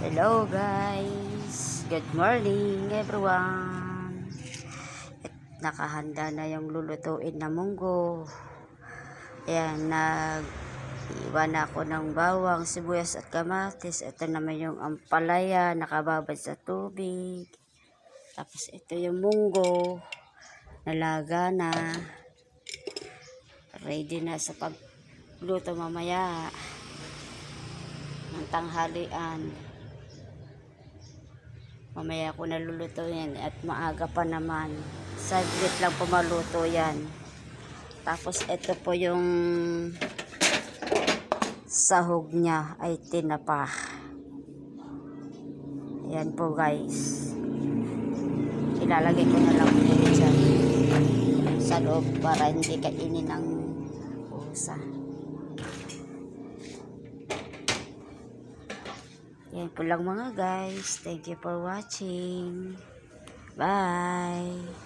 Hello guys, good morning everyone. Nakahanda na yung lulutuin na munggo. Ayan, nag-iwan ako ng bawang, sibuyas at kamatis. Ito naman yung ampalaya, nakababad sa tubig. Tapos ito yung munggo, nalaga na. Ready na sa pagluto mamaya ng tanghalian. Mamaya ko naluluto yan at maaga pa naman. Saglit lang pumaluto yan. Tapos ito po yung sahog niya ay tinapa. Ayan po guys. Ilalagay ko na lang po dyan sa loob para hindi kainin ng pusa. Yan po lang mga guys. Thank you for watching. Bye!